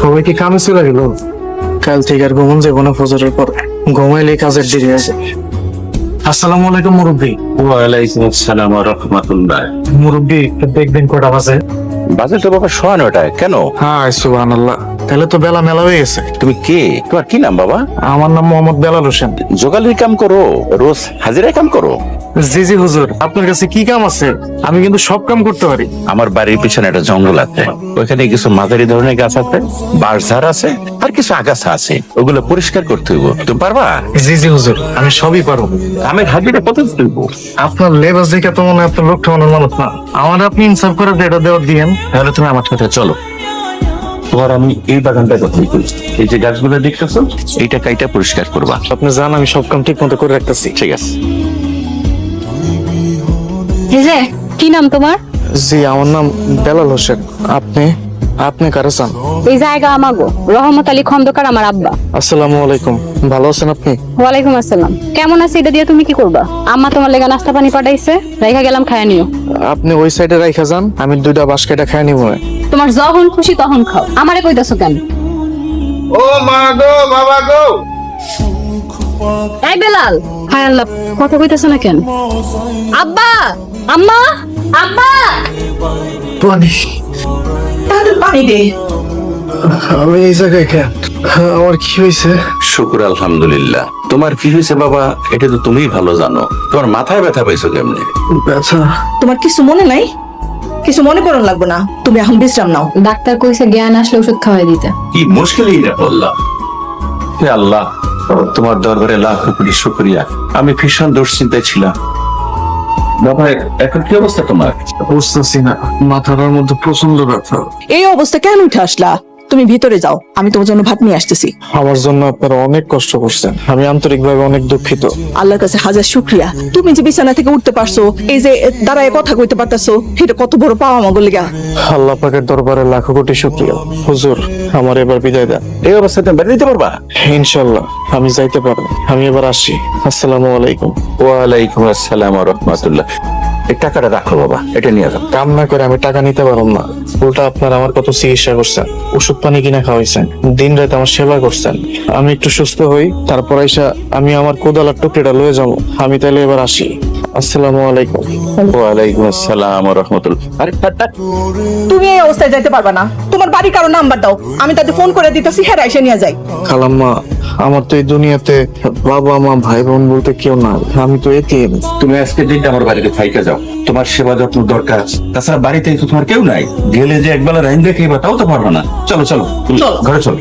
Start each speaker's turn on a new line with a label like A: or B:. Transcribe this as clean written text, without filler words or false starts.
A: সবাই কি কামে চলে গেল? কাল থেকে আর ঘুমন যাবো না, ফজরের পর ঘুমাইলে কাজের দেরি আছে। আসসালামু আলাইকুম মুরব্বী।
B: ওয়ালাইকুম আসসালাম ওয়া রাহমাতুল্লাহ।
A: মুরব্বী দেখবেন কটা বাজে?
B: বাজেট বাবা 9:30 কেন?
A: হ্যাঁ সুবহানাল্লাহ, তাহলে তো বেলা মেলা হয়ে গেছে।
B: তুমি কে? তোমার কি নাম বাবা?
A: আমার নাম মোহাম্মদ বেলাল হোসেন।
B: জোগালির কাম করো, রোজ হাজিরায় কাম করো?
A: জি জি হুজুর, আপনার কাছে কি কাম আছে? আমি কিন্তু সব কাম করতে পারি।
B: আমার বাড়ির পিছনে একটা জঙ্গল আছে, ওইখানে কিছু মাঝারি ধরনের গাছ আছে, বাঁশঝাড় আছে, আর কিছু আগাছা আছে, ওগুলো পরিষ্কার করতে হইব। তুমি পারবা?
A: জি জি হুজুর, আমি সবই পারবো।
B: আমি হাজিরা কত দিব?
A: আপনার লেবাস দেখে তো মনে হয় আপনার লোকটা মনের মানুষ না। আমার আপনি ইনসাফ করে এটা দেওয়ার দিয়েন, তাহলে তুমি আমার সাথে চলো।
B: তোমার আমি এই বাগানটা কথাই বলছি, এই যে গাছগুলো দেখতেছো, এইটা কাইটা পরিষ্কার করবা।
A: আপনি জান আমি সব কাম ঠিক মতো করে রাখতেছি।
B: ঠিক আছে।
C: এই যে, কি নাম তোমার?
A: জি আমার নাম বেলাল হোসেন। আপনি আপনি কারা চান?
C: এই জায়গা আমাগো। রহমত আলী খন্দকার আমার আব্বা।
A: আসসালামু আলাইকুম, ভালো আছেন আপনি?
C: ওয়ালাইকুম আসসালাম। কেমন আছে? এটা দিয়ে তুমি কি করবা? আম্মা তোমার লেগা নাস্তা পানি পাঠাইছে, রাইখা গেলাম, খায়া নিও।
A: আপনি ওই সাইডে রাইখা যান, আমি দুইটা বাঁশ কেটে খাই নিব।
C: তোমার যখন খুশি তখন খাও, আমারে কইতাছো কেন?
D: ও মা গো, বাবা গো।
C: এই বেলাল, হায় আল্লাহ, কথা কইতাছো না কেন? আব্বা, আম্মা, আব্বা,
A: পানি,
E: তাদের পানি দে।
A: আমি এই জায়গায় কেন? আমার কি হয়েছে?
B: শুকুর আলহামদুলিল্লাহ। তোমার কি হয়েছে বাবা, এটা তো তুমিই ভালো জানো। তোমার মাথায় ব্যথা পাইছো কেমনে?
A: ব্যথা?
E: তোমার কিছু মনে নাই? কিছু মনে করুন লাগবে না, তুমি এখন বিশ্রাম নাও।
C: ডাক্তার কইছে জ্ঞান আসলে ওষুধ খাওয়াই দিতে।
B: কি মুশকিলই না পড়লাম। হে আল্লাহ, তোমার দরবারে লাখ কোটি শুকরিয়া। আমি ভীষণ দুশ্চিন্তায় ছিলাম। বাবা এখন কি অবস্থা তোমার?
A: বুঝতেছি না, মাথার মধ্যে প্রচন্ড ব্যথা।
E: এই অবস্থা কেন উঠে আসলা? তুমি ভিতরে যাও, আমি তোমার জন্য ভাত নিয়ে আসতেছি।
A: আমার জন্য আপনারা অনেক কষ্ট করছেন, আমি আন্তরিকভাবে অনেক দুঃখিত।
E: আল্লাহর কাছে হাজার শুকরিয়া, তুমি যে বিছানা থেকে উঠতে পারছো, এই যে দাঁড়ায় কথা কইতে পারতাছো, এটা কত বড় পাওয়া আমাদের লেগা।
A: আল্লাহ পাকের দরবারে লাখো কোটি শুকরিয়া। হুজুর, আমার এবার বিদায় দেন।
B: এই অবস্থায় তুমি বেরিয়ে দিতে পারবা?
A: ইনশাল্লাহ আমি যাইতে পারবো। আমি এবার আসি। আসসালামু আলাইকুম।
B: ওয়ালাইকুম আসসালাম ওয়া রাহমাতুল্লাহ। এই টাকাটা রাখো বাবা, এটা নিয়ে যাও।
A: কাম না করে আমি টাকা নিতে পারব না। উল্টা আপনার আমার কত চিকিৎসা করছেন, ওষুধ পানি কিনা খাওয়াইছেন, দিন রাত আমার সেবা করছেন। আমি একটু সুস্থ হই, তারপর আইসা আমি আমার কোদালার টুকরিটা লয়ে যাবো। আমি তাহলে এবার আসি। আসসালামু আলাইকুম।
B: ওয়ালাইকুম আসসালাম ওয়া রাহমাতুল্লাহ। আরে
E: তুমি এই অবস্থায় যাইতে পারবা না, তোমার বাড়ি কারো নাম্বার দাও, আমি তাদের ফোন করে দিতেছি, হ্যাঁ এসে নিয়ে যাই।
A: খালাম্মা, আমার তো এই দুনিয়াতে বাবা মা ভাই বোন বলতে কেউ না, আমি তো এতিম।
B: তুমি আজকে দিনটা আমার বাড়িতে থাইকা যাও, তোমার সেবা যত্ন দরকার। তাছাড়া বাড়িতে তো তোমার কেউ নাই, গেলে যে একবেলা রাইন দেখে তাও তো পারবে না। চলো চলো, তুমি
E: চলো।
B: ঘরে চলো।